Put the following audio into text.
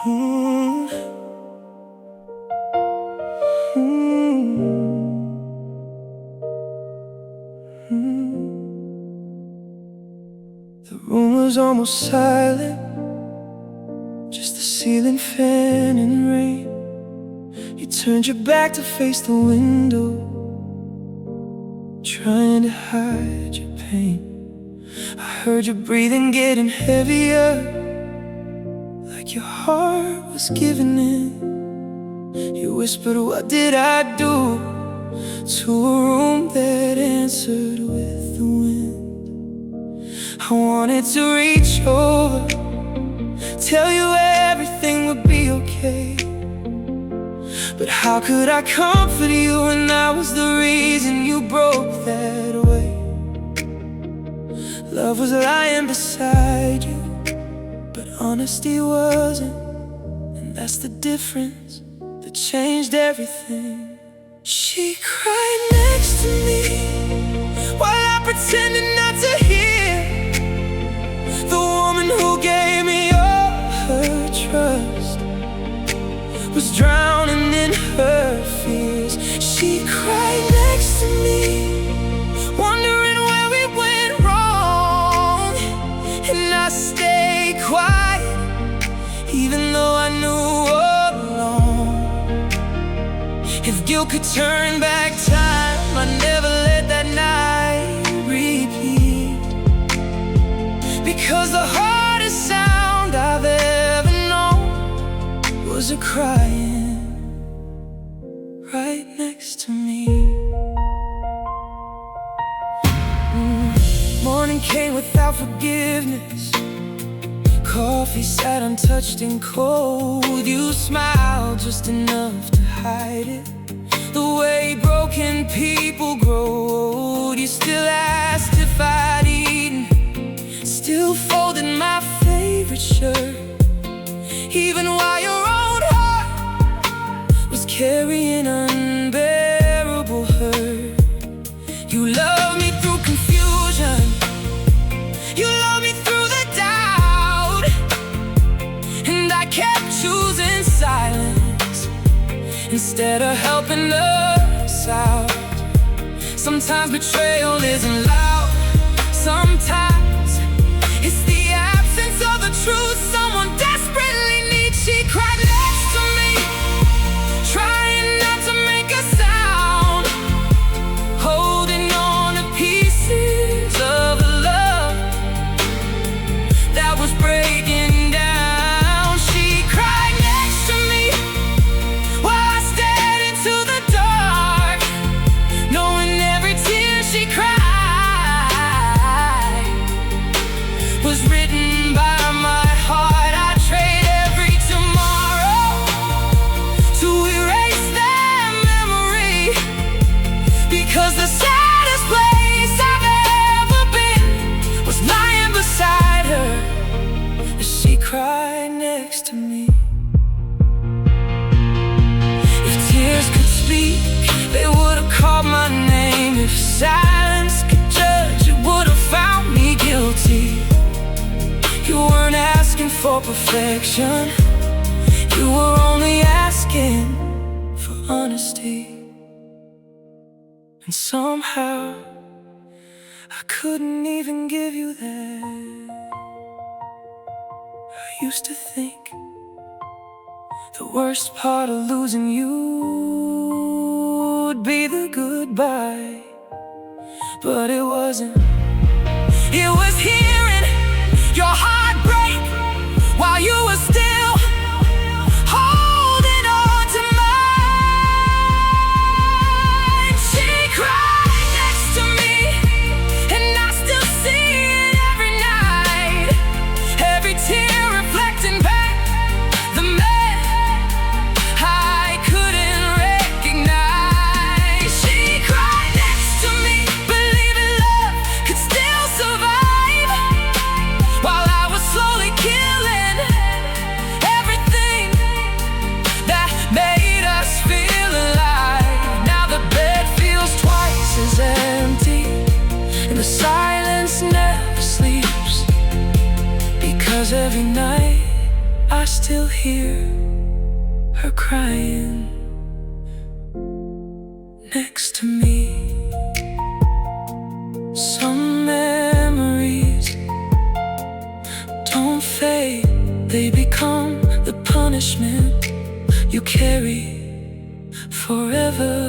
Mm. Mm. Mm. The room was almost silent, just the ceiling fan and rain. You turned your back to face the window, trying to hide your pain. I heard your breathing getting heavier, like your heart was giving in. You whispered, "What did I do?" to a room that answered with the wind. I wanted to reach over, tell you everything would be okay, but how could I comfort you when I was the reason you broke that way? Love was lying beside you, but honesty wasn't. And that's the difference that changed everything. She cried next to me while I pretended not to hear. The woman who gave me all her trust was drowning in her fears. She cried next to me, wondering where we went wrong. And I stayed quiet, even though I knew all along. If guilt could turn back time, I'd never let that night repeat. Because the hardest sound I've ever known was a crying right next to me. Morning came without forgiveness. Coffee sat untouched and cold. You smiled just enough to hide it, the way broken people grow old. You still asked if I'd eaten, still folded my favorite shirt, even while your own heart was carrying unbearable hurt. You loved me through confusion, you loved me through the doubt, and I kept choosing silence instead of helping us out. Sometimes betrayal isn't loud, sometimes it's the absence of the truth someone desperately needs. She cried next to me, trying not to make a sound, holding on to pieces of a love that was breaking down. She cried next to me while I stared into the dark, knowing every tear she cried was written by my heart. I trade every tomorrow to erase that memory, because the saddest place I've ever been was lying beside her as she cried next to me. If tears could speak, they would have called my name. If silence could judge, it would have found me guilty. You weren't asking for perfection, you were only asking for honesty. And somehow I couldn't even give you that. I used to think the worst part of losing you would be the goodbye, but it wasn't. It was hearing your heart break while you were still holding on to mine. She cried next to me, and I still see it every night, every tear reflecting back the man I couldn't recognize. She cried next to me, believing love could still survive, while I was slowly killing everything that made us feel alive. Now the bed feels twice as empty, and the silence never sleeps, because every night I still hear her crying next to me. Some memories don't fade, they become the punishment you carry forever.